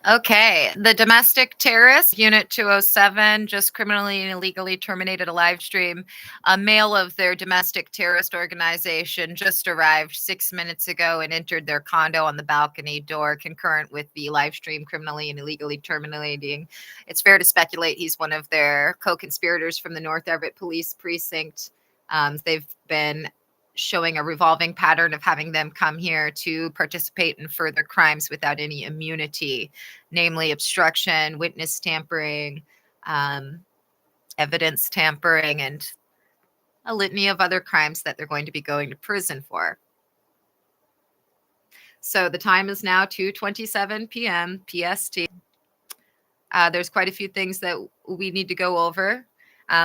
Okay, the domestic terrorist, Unit 207, just criminally and illegally terminated a live stream. A male of their domestic terrorist organization just arrived 6 minutes ago and entered their condo on the balcony door, concurrent with the live stream criminally and illegally terminating. It's fair to speculate he's one of their co-conspirators from the North Everett Police Precinct. They've been showing a revolving pattern of having them come here to participate in further crimes without any immunity, namely obstruction, witness tampering, evidence tampering, and a litany of other crimes that they're going to be going to prison for. So the time is now 2:27 p.m. PST. There's quite a few things that we need to go over.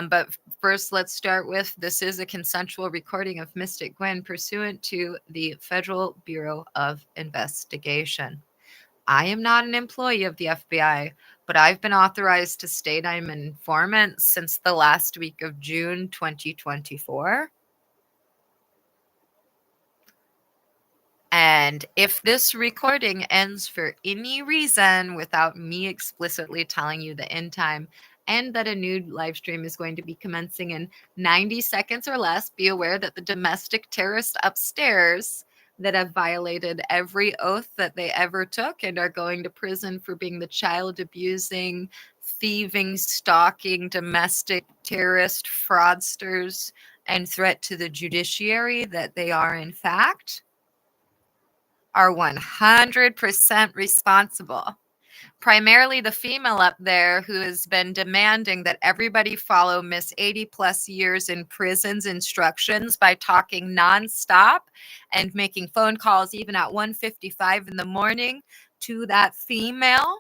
But first, let's start with this is a consensual recording of Mystic Gwen pursuant to the Federal Bureau of Investigation. I am not an employee of the FBI, but I've been authorized to state I'm an informant since the last week of June 2024. And if this recording ends for any reason without me explicitly telling you the end time and that a new live stream is going to be commencing in 90 seconds or less, be aware that the domestic terrorists upstairs that have violated every oath that they ever took and are going to prison for being the child abusing, thieving, stalking, domestic terrorist fraudsters and threat to the judiciary that they are in fact, are 100% responsible. Primarily the female up there who has been demanding that everybody follow Miss 80 plus years in prison's instructions by talking nonstop and making phone calls even at 1:55 in the morning to that female,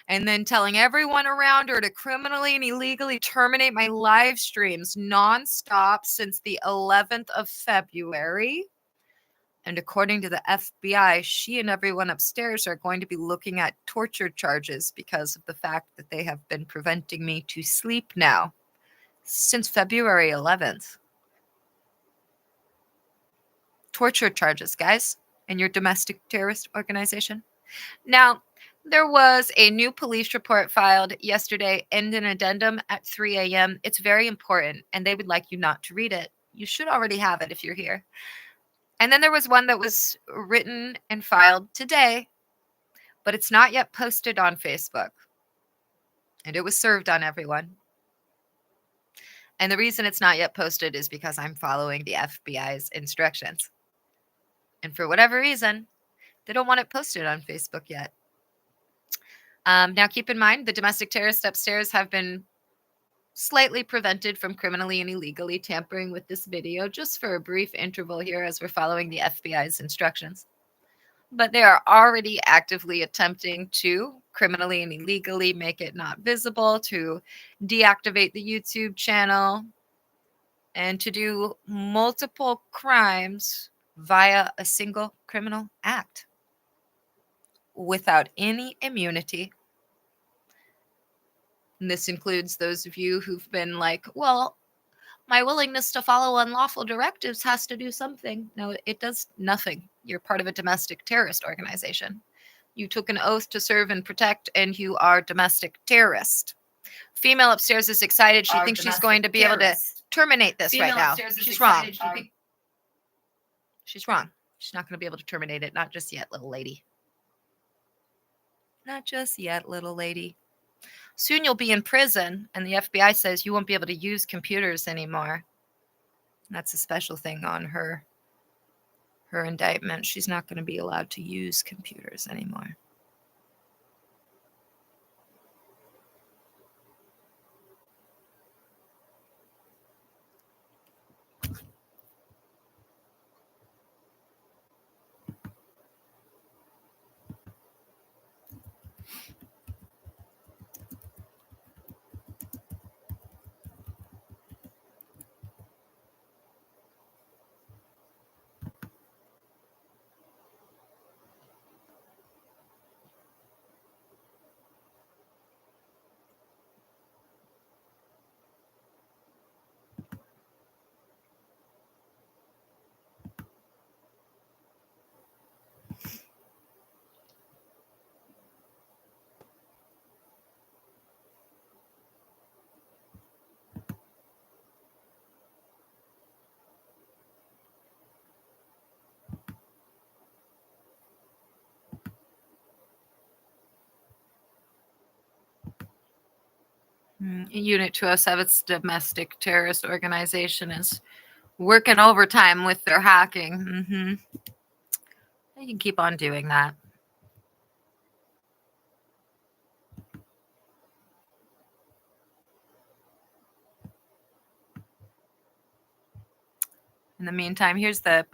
and then telling everyone around her to criminally and illegally terminate my live streams nonstop since the 11th of February. And according to the FBI, she and everyone upstairs are going to be looking at torture charges because of the fact that they have been preventing me to sleep now since February 11th. Torture charges, guys, in your domestic terrorist organization. Now, there was a new police report filed yesterday and an addendum at 3 a.m. It's very important, and they would like you not to read it. You should already have it if you're here. And then there was one that was written and filed today, but it's not yet posted on Facebook. And it was served on everyone. And the reason it's not yet posted is because I'm following the FBI's instructions. And for whatever reason, they don't want it posted on Facebook yet. Now, keep in mind, the domestic terrorists upstairs have been slightly prevented from criminally and illegally tampering with this video just for a brief interval here as we're following the FBI's instructions. But they are already actively attempting to criminally and illegally make it not visible, to deactivate the YouTube channel, and to do multiple crimes via a single criminal act without any immunity. And this includes those of you who've been like, well, my willingness to follow unlawful directives has to do something. No, it does nothing. You're part of a domestic terrorist organization. You took an oath to serve and protect, and you are domestic terrorist. Female upstairs is excited. She thinks she's going to be able to terminate this right now. She's wrong. She's wrong. She's not going to be able to terminate it. Not just yet, little lady. Not just yet, little lady. Soon you'll be in prison, and the FBI says you won't be able to use computers anymore. That's a special thing on her indictment. She's not going to be allowed to use computers anymore. Unit 207's domestic terrorist organization is working overtime with their hacking. They can keep on doing that. In the meantime, here's the